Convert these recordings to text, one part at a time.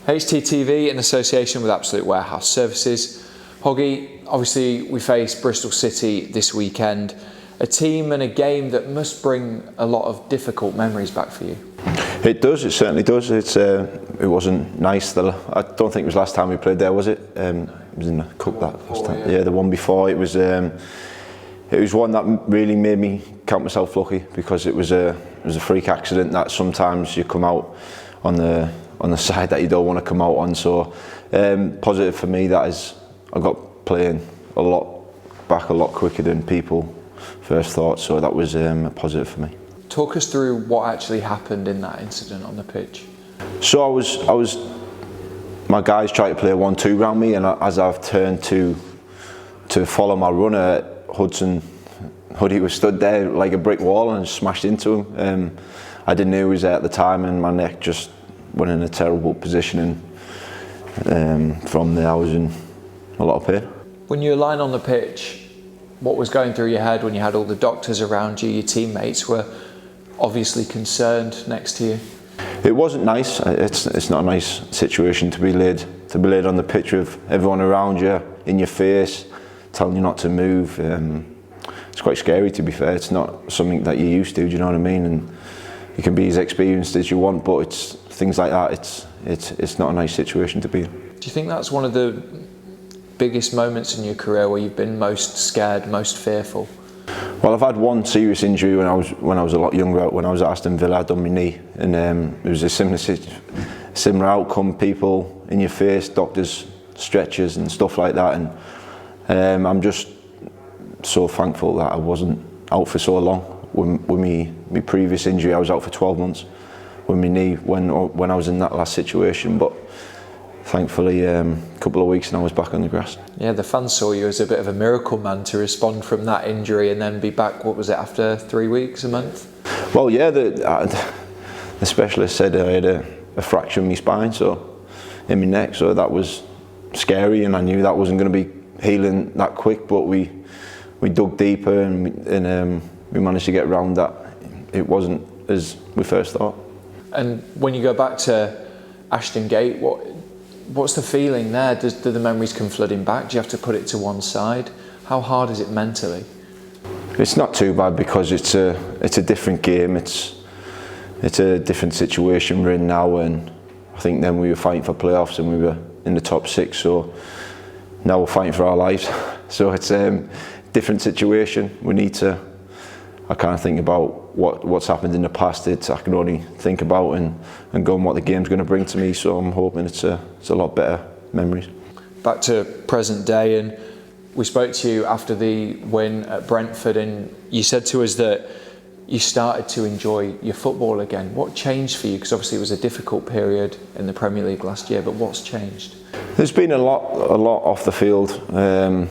HTTV in association with Absolute Warehouse Services. Hoggy, obviously we face Bristol City this weekend, a team and a game that must bring a lot of difficult memories back for you. It does, it certainly does. It wasn't nice. I don't think it was last time we played there, was it? It was in the cup that last time. Yeah, the one before. It was one that really made me count myself lucky, because it was a freak accident that sometimes you come out on the side that you don't want to come out on. So positive for me, that is, I got playing a lot quicker than people first thought. So that was a positive for me. Talk us through what actually happened in that incident on the pitch. So I was my guys tried to play a 1-2 around me, and as I've turned to follow my runner, Huddy was stood there like a brick wall and smashed into him. I didn't know he was there at the time, and my neck just went in a terrible position, and from there I was in a lot of pain. When you were lying on the pitch, what was going through your head when you had all the doctors around you? Your teammates were obviously concerned next to you. It wasn't nice. It's not a nice situation to be laid on the pitch with everyone around you, in your face, telling you not to move. It's quite scary, to be fair. It's not something that you're used to, do you know what I mean? And you can be as experienced as you want, but it's things like that. It's not a nice situation to be in. Do you think that's one of the biggest moments in your career where you've been most scared, most fearful? Well, I've had one serious injury when I was a lot younger. When I was at Aston Villa, I'd done my knee, and it was a similar outcome. People in your face, doctors, stretchers, and stuff like that. And I'm just so thankful that I wasn't out for so long. With my previous injury, I was out for 12 months with my knee when I was in that last situation. But thankfully, a couple of weeks and I was back on the grass. Yeah, the fans saw you as a bit of a miracle man to respond from that injury and then be back, what was it, after 3 weeks, a month? Well, yeah, the specialist said I had a fracture in my spine, so in my neck, so that was scary, and I knew that wasn't going to be healing that quick, but we dug deeper and we managed to get around that. It wasn't as we first thought. And when you go back to Ashton Gate, what's the feeling there? Do the memories come flooding back? Do you have to put it to one side? How hard is it mentally? It's not too bad, because it's a different game. It's a different situation we're in now, and I think then we were fighting for playoffs and we were in the top 6. So now we're fighting for our lives. So it's a different situation. I can't think about what's happened in the past. I can only think about and go on what the game's going to bring to me. So I'm hoping it's a lot better memories. Back to present day, and we spoke to you after the win at Brentford, and you said to us that you started to enjoy your football again. What changed for you? Because obviously it was a difficult period in the Premier League last year, but what's changed? There's been a lot off the field. I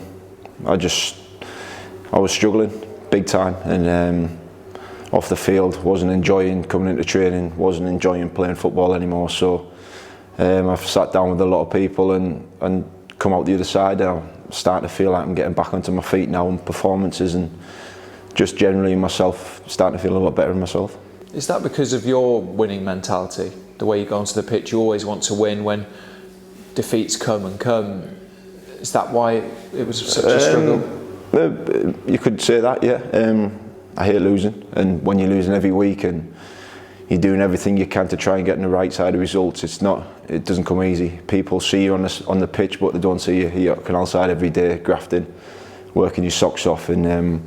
was struggling big time, and off the field wasn't enjoying coming into training, wasn't enjoying playing football anymore. So I've sat down with a lot of people and come out the other side. I'm starting to feel like I'm getting back onto my feet now, and performances, and just generally myself starting to feel a lot better in myself. Is that because of your winning mentality? The way you go onto the pitch, you always want to win when defeats come and come. Is that why it was such a struggle? You could say that, yeah. I hate losing, and when you're losing every week and you're doing everything you can to try and get on the right side of results, it doesn't come easy. People see you on the pitch, but they don't see you here at Canal Side every day, grafting, working your socks off, and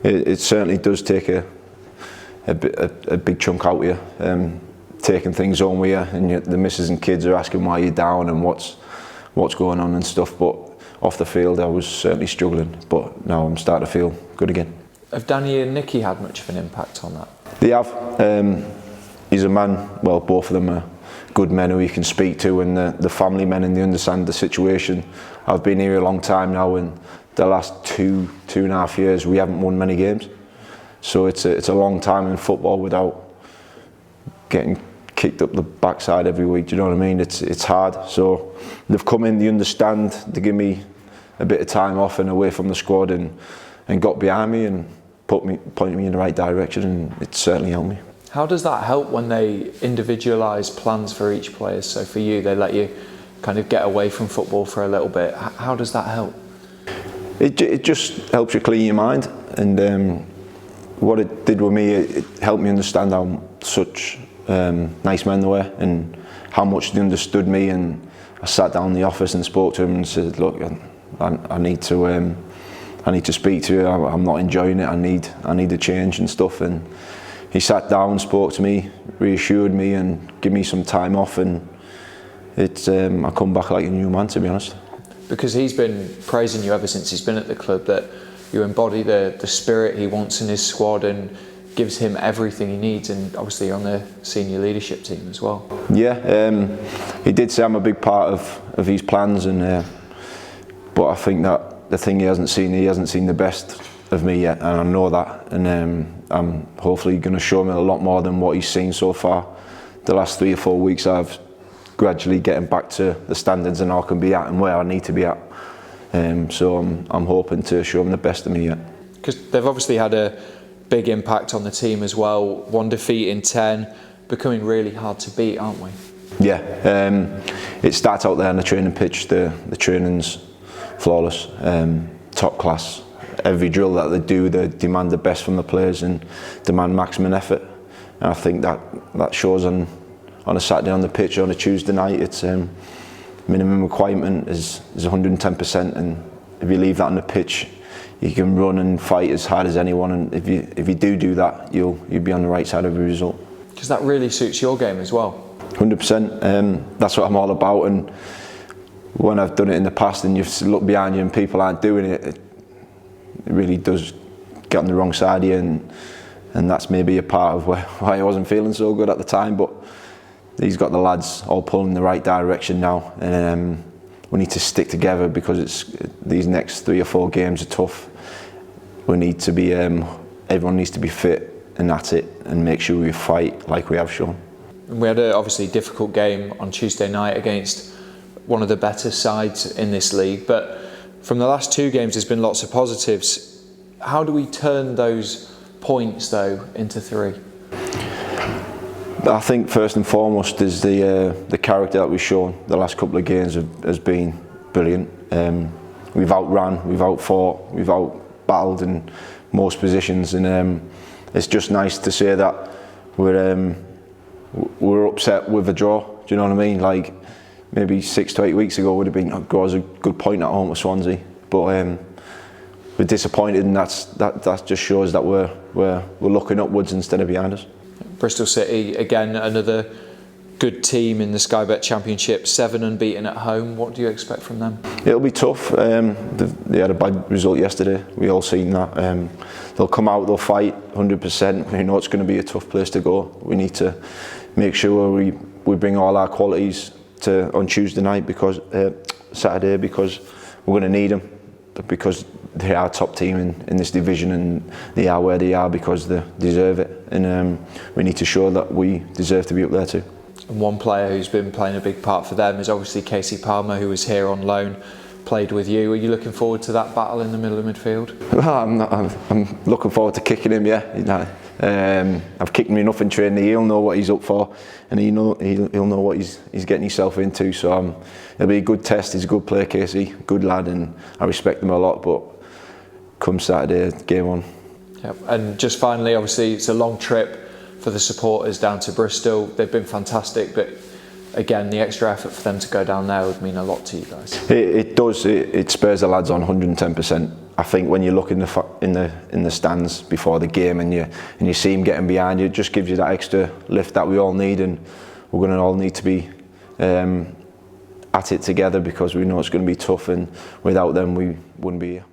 it certainly does take a big chunk out of you, taking things home with you, and the missus and kids are asking why you're down and what's going on and stuff. But off the field, I was certainly struggling, but now I'm starting to feel good again. Have Danny and Nicky had much of an impact on that? They have. He's a man, well, both of them are good men who you can speak to, and the family men, and they understand the situation. I've been here a long time now, and the last two and a half years we haven't won many games. So it's a long time in football without getting kicked up the backside every week, do you know what I mean? It's hard. So they've come in, they understand, they give me a bit of time off and away from the squad, and got behind me and pointed me in the right direction, and it certainly helped me. How does that help when they individualise plans for each player? So for you, they let you kind of get away from football for a little bit. How does that help? It just helps you clear your mind, and what it did with me, it helped me understand how such nice men they were and how much they understood me. And I sat down in the office and spoke to him and said, look, I need to speak to you. I'm not enjoying it. I need a change and stuff. And he sat down, spoke to me, reassured me, and gave me some time off. And I come back like a new man, to be honest. Because he's been praising you ever since he's been at the club, that you embody the spirit he wants in his squad and gives him everything he needs, and obviously you're on the senior leadership team as well. Yeah, he did say I'm a big part of his plans, and but I think that the thing he hasn't seen the best of me yet, and I know that, and I'm hopefully going to show him a lot more than what he's seen so far. The last 3 or 4 weeks I've gradually getting back to the standards and I can be at and where I need to be at. So I'm hoping to show them the best of me yet. Because they've obviously had a big impact on the team as well. 1 defeat in 10, becoming really hard to beat, aren't we? Yeah, it starts out there on the training pitch. The training's flawless, top class. Every drill that they do, they demand the best from the players and demand maximum effort. And I think that shows on a Saturday on the pitch, on a Tuesday night. It's minimum requirement is 110%, and if you leave that on the pitch, you can run and fight as hard as anyone. And if you do that, you'll be on the right side of the result. Because that really suits your game as well. 100%. That's what I'm all about. And when I've done it in the past, and you look behind you and people aren't doing it, it really does get on the wrong side of you. And that's maybe a part of why I wasn't feeling so good at the time. But he's got the lads all pulling in the right direction now, and we need to stick together because these next 3 or 4 games are tough. We need to be, everyone needs to be fit and at it, and make sure we fight like we have shown. We had a obviously difficult game on Tuesday night against one of the better sides in this league, but from the last 2 games there's been lots of positives. How do we turn those points though into 3? I think first and foremost is the character that we've shown. The last couple of games has been brilliant. We've outran, we've outfought, we've outbattled in most positions, and it's just nice to say that we're upset with a draw. Do you know what I mean? Like maybe 6 to 8 weeks ago would have been a good point at home with Swansea, but we're disappointed, and that just shows that we're looking upwards instead of behind us. Bristol City, again, another good team in the Sky Bet Championship, 7 unbeaten at home. What do you expect from them? It'll be tough. They had a bad result yesterday. We all seen that. They'll come out, they'll fight 100%. We know it's going to be a tough place to go. We need to make sure we bring all our qualities on Tuesday night, Saturday, because we're going to need them, because they are top team in this division, and they are where they are because they deserve it, and we need to show that we deserve to be up there too. And one player who's been playing a big part for them is obviously Casey Palmer, who was here on loan, played with you. Are you looking forward to that battle in the middle of midfield? Well, I'm looking forward to kicking him, yeah. You know, I've kicked him enough in training. He'll know what he's up for, and he'll know what he's getting himself into. So it'll be a good test. He's a good player, Casey, good lad, and I respect him a lot. But come Saturday, game on. Yep. And just finally, obviously, it's a long trip for the supporters down to Bristol. They've been fantastic, but again, the extra effort for them to go down there would mean a lot to you guys. It does. It spurs the lads on 110%. I think when you look in the stands before the game and you see them getting behind you, it just gives you that extra lift that we all need, and we're going to all need to be at it together, because we know it's going to be tough, and without them we wouldn't be here.